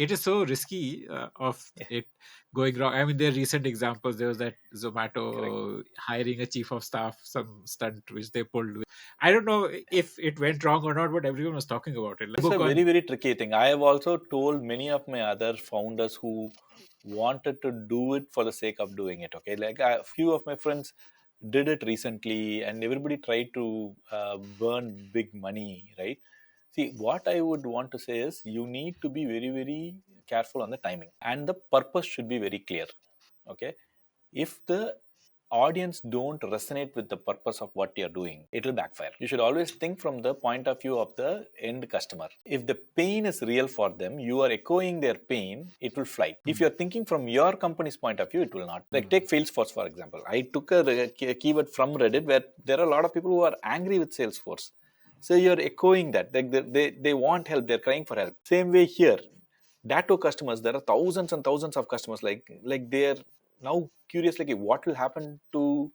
it is so risky of Yeah, it going wrong. I mean, there are recent examples. There was that correct. Zomato hiring a chief of staff, some stunt which they pulled. I don't know if it went wrong or not, but everyone was talking about it. Like, It's a book very, on. very tricky thing. I have also told many of my other founders who wanted to do it for the sake of doing it. Okay, like a few of my friends did it recently, and everybody tried to burn big money, right? See, what I would want to say is you need to be very, very careful on the timing, and the purpose should be very clear. Okay, if the audience don't resonate with the purpose of what you're doing, it will backfire. You should always think from the point of view of the end customer. If the pain is real for them, you are echoing their pain, it will fly. If you're thinking from your company's point of view, it will not. Like take Salesforce for example. I took a keyword from Reddit where there are a lot of people who are angry with Salesforce. So you're echoing that. Like they want help, they're crying for help. Same way here. Datto customers, there are thousands and thousands of customers. Like they're now curious, like what will happen to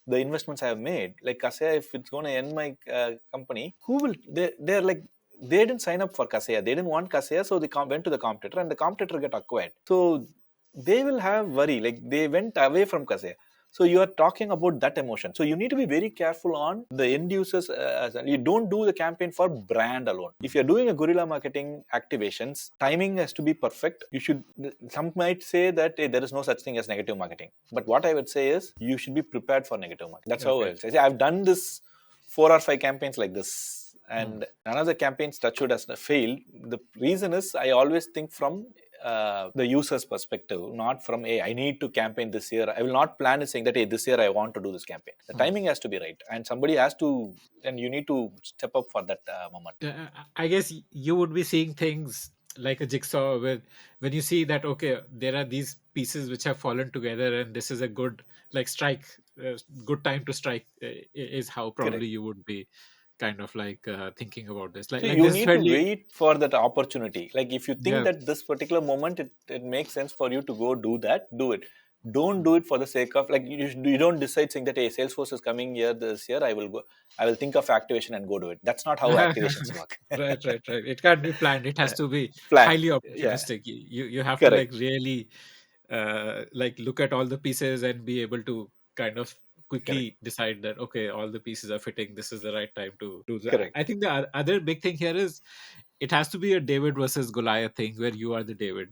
the investments I have made. Like Kaseya, if it's going to end my company, who will they're like they didn't sign up for Kaseya. They didn't want Kaseya, so they went to the competitor, and the competitor got acquired. So they will have worry. Like they went away from Kaseya. So you are talking about that emotion. So you need to be very careful on the end users. You don't do the campaign for brand alone. If you're doing a guerrilla marketing activations, timing has to be perfect. You should. Some might say that there is no such thing as negative marketing. But what I would say is you should be prepared for negative marketing. That's how I Okay. would say. See, I've done this 4 or 5 campaigns like this, Hmm. and none of the campaigns touchwood has failed. The reason is I always think from the user's perspective, not from I need to campaign this year. I will not plan it saying that this year I want to do this campaign. The Hmm. timing has to be right, and somebody has to, and you need to step up for that moment. I guess you would be seeing things like a jigsaw where when you see that okay, there are these pieces which have fallen together, and this is a good like strike, good time to strike is how probably Correct. you would be kind of like thinking about this. So Like you this is need to fairly wait for that opportunity. Like if you think yeah. that this particular moment it makes sense for you to go do that, do it. Don't do it for the sake of like you don't decide saying that hey, Salesforce is coming here this year. I will think of activation and go do it. That's not how activations work. Right. It can't be planned. It has to be Plan. highly Yeah. opportunistic. You have to like Correct. really like look at all the pieces and be able to kind of Correct. quickly decide that okay, all the pieces are fitting. This is the right time to do that. Correct. I think the other big thing here is it has to be a David versus Goliath thing where you are the David.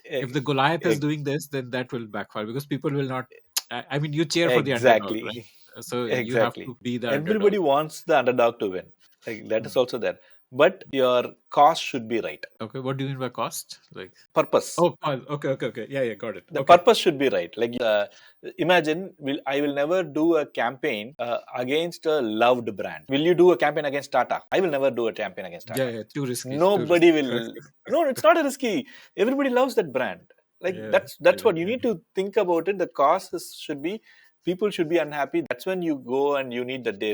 If E- the Goliath is e- doing this, then that will backfire because people will not. I mean, you cheer for the underdog, right? Exactly. So you have Exactly. to be the Everybody underdog. wants the underdog to win. Like that is Hmm. also there. But your cost should be right. Okay, what do you mean by cost? Like, Purpose. oh, okay. Yeah, got it. The Okay. purpose should be right. Like imagine I will never do a campaign against a loved brand. Will you do a campaign against Tata? I will never do a campaign against Tata. Yeah, too risky, too Nobody risky. will. No, it's not a risky. Everybody loves that brand. Like Yeah, that's yeah, what you need to think about it. The cost should be, people should be unhappy. That's when you go and you need the day